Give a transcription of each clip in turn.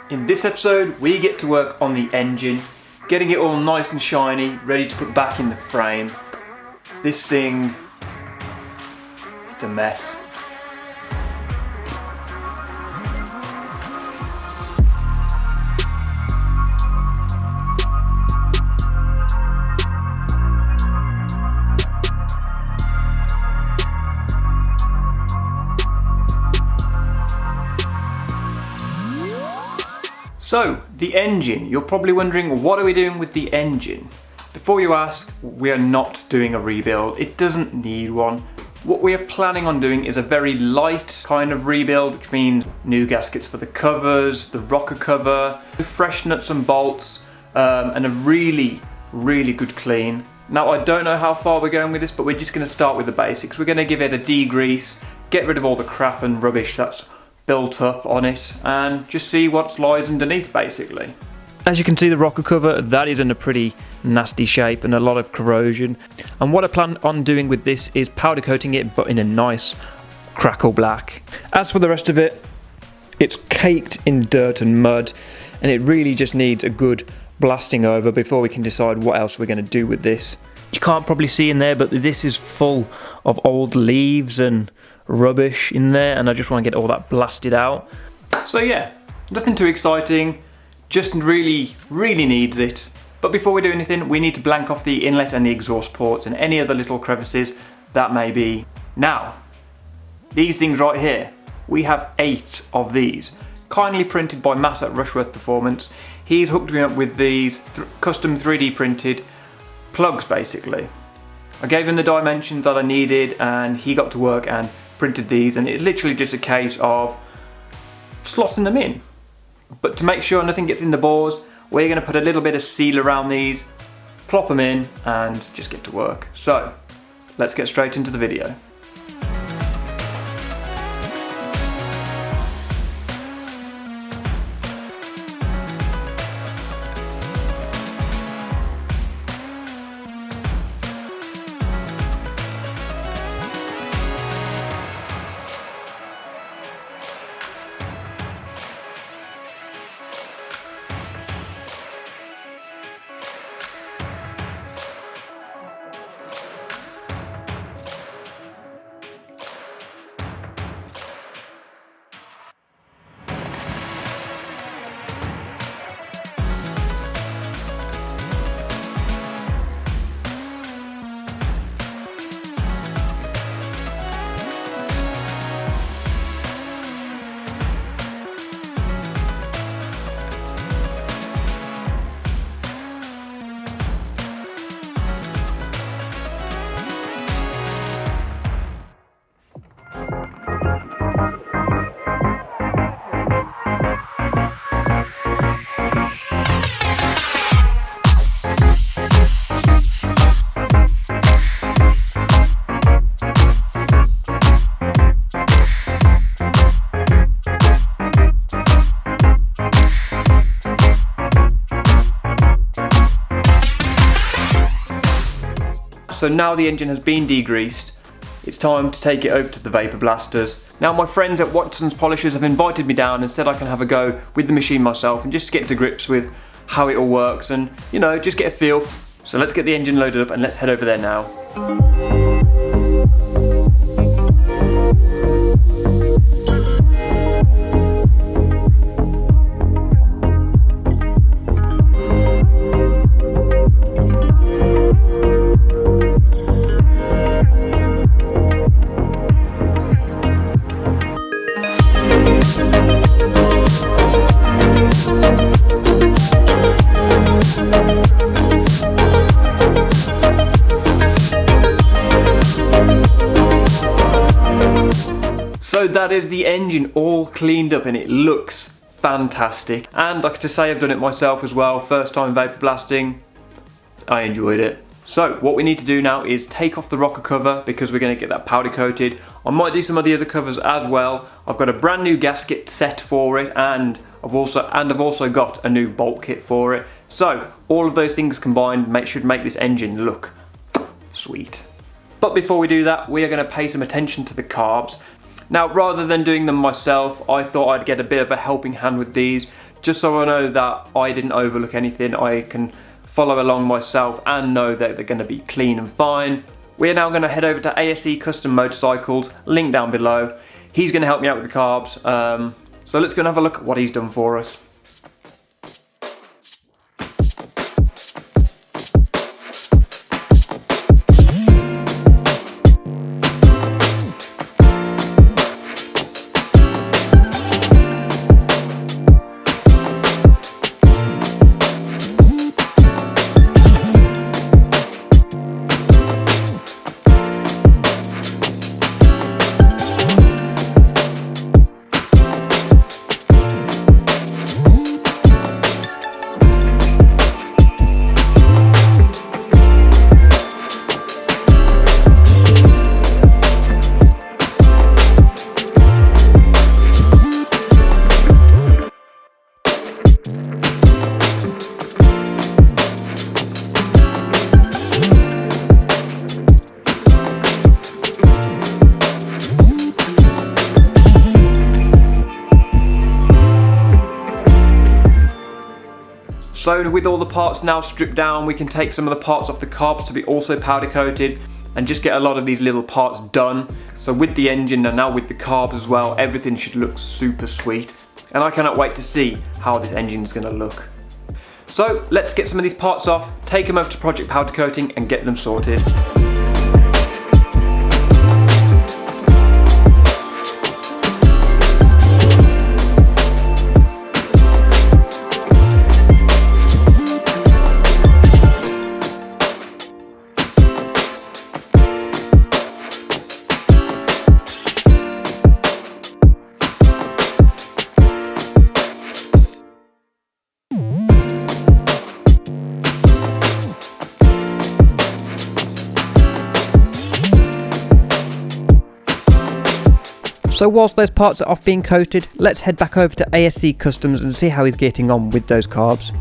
In this episode, we get to work on the engine, getting it all nice and shiny, ready to put back in the frame. This thing, it's a mess. So, the engine. You're probably wondering, what are we doing with the engine? Before you ask, we are not doing a rebuild. It doesn't need one. What we are planning on doing is a very light kind of rebuild, which means new gaskets for the covers, the rocker cover, fresh nuts and bolts, and a really, really good clean. Now, I don't know how far we're going with this, but we're just going to start with the basics. We're going to give it a degrease, get rid of all the crap and rubbish that's built up on it, and just see what lies underneath, basically. As you can see, the rocker cover, that is in a pretty nasty shape and a lot of corrosion. And what I plan on doing with this is powder coating it, but in a nice crackle black. As for the rest of it, it's caked in dirt and mud, and it really just needs a good blasting over before we can decide what else we're going to do with this. You can't probably see in there, but this is full of old leaves and rubbish in there, and I just want to get all that blasted out. So yeah, nothing too exciting, just really needs it. But before we do anything, we need to blank off the inlet and the exhaust ports and any other little crevices that may be. Now, these things right here, we have 8 of these, kindly printed by Matt at Rushworth Performance. He's hooked me up with these custom 3D printed plugs, basically. I gave him the dimensions that I needed, and he got to work and printed these, and it's literally just a case of slotting them in. But to make sure nothing gets in the bores, we're going to put a little bit of seal around these, plop them in, and just get to work. So let's get straight into the video. So now the engine has been degreased, it's time to take it over to the vapor blasters. Now my friends at Watson's Polishers have invited me down and said I can have a go with the machine myself and just get to grips with how it all works and, you know, just get a feel. So let's get the engine loaded up and let's head over there now. So that is the engine all cleaned up and it looks fantastic. And like to say, I've done it myself as well. First time vapor blasting, I enjoyed it. So what we need to do now is take off the rocker cover because we're going to get that powder coated. I might do some of the other covers as well. I've got a brand new gasket set for it, and I've also got a new bolt kit for it. So all of those things combined should make this engine look sweet. But before we do that, we are going to pay some attention to the carbs. Now, rather than doing them myself, I thought I'd get a bit of a helping hand with these just so I know that I didn't overlook anything. I can follow along myself and know that they're going to be clean and fine. We're now going to head over to ASE Custom Motorcycles, link down below. He's going to help me out with the carbs. So let's go and have a look at what he's done for us. So with all the parts now stripped down, we can take some of the parts off the carbs to be also powder coated and just get a lot of these little parts done. So with the engine and now with the carbs as well, everything should look super sweet. And I cannot wait to see how this engine is going to look. So let's get some of these parts off, take them over to Project Powder Coating and get them sorted. So whilst those parts are off being coated, let's head back over to ASC Customs and see how he's getting on with those carbs.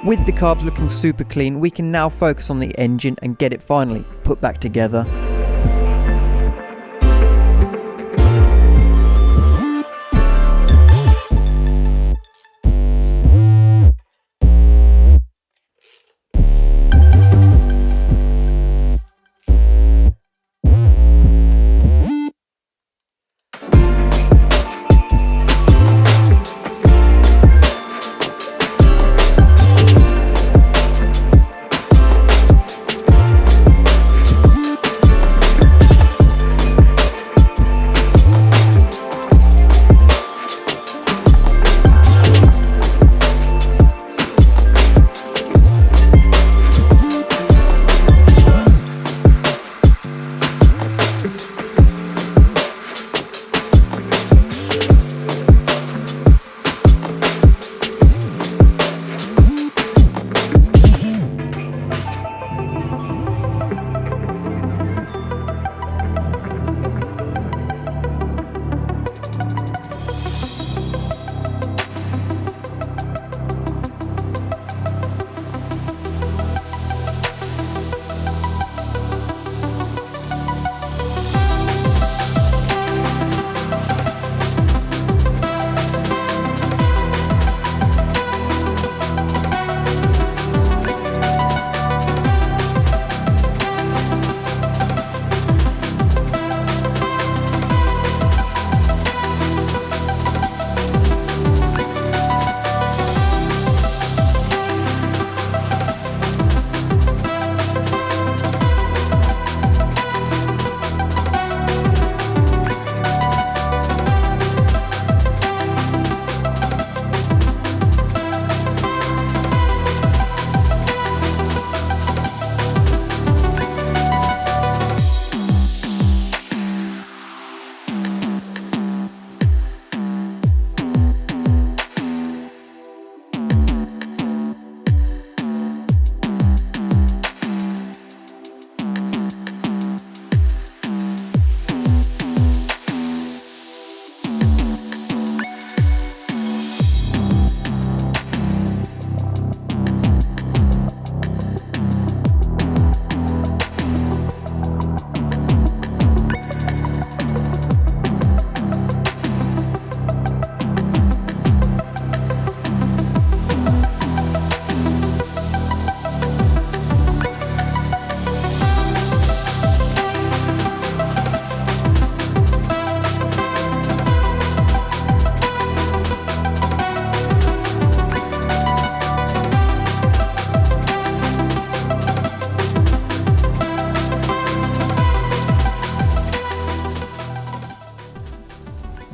With the carbs looking super clean, we can now focus on the engine and get it finally put back together.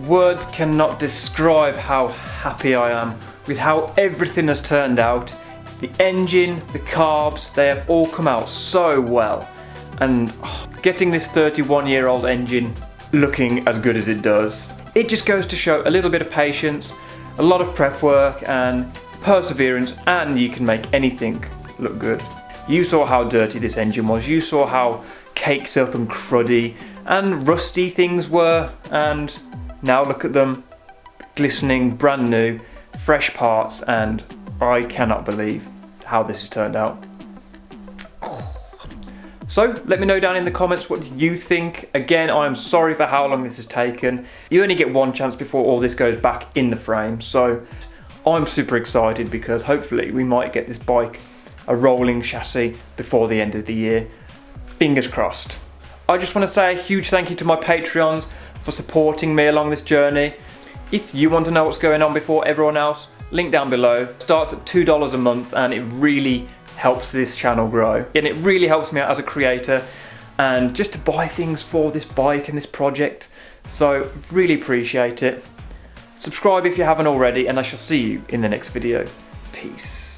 Words cannot describe how happy I am with how everything has turned out. The engine, the carbs, they have all come out so well. And getting this 31-year-old engine looking as good as it does, it just goes to show a little bit of patience, a lot of prep work and perseverance, and you can make anything look good. You saw how dirty this engine was, you saw how caked up and cruddy and rusty things were, and now look at them, glistening, brand new, fresh parts, and I cannot believe how this has turned out. So let me know down in the comments what you think. Again, I am sorry for how long this has taken. You only get one chance before all this goes back in the frame, so I'm super excited because hopefully we might get this bike a rolling chassis before the end of the year. Fingers crossed. I just want to say a huge thank you to my Patreons for supporting me along this journey. If you want to know what's going on before everyone else, link down below. It starts at $2 a month and it really helps this channel grow. And it really helps me out as a creator and just to buy things for this bike and this project. So really appreciate it. Subscribe if you haven't already, and I shall see you in the next video. Peace.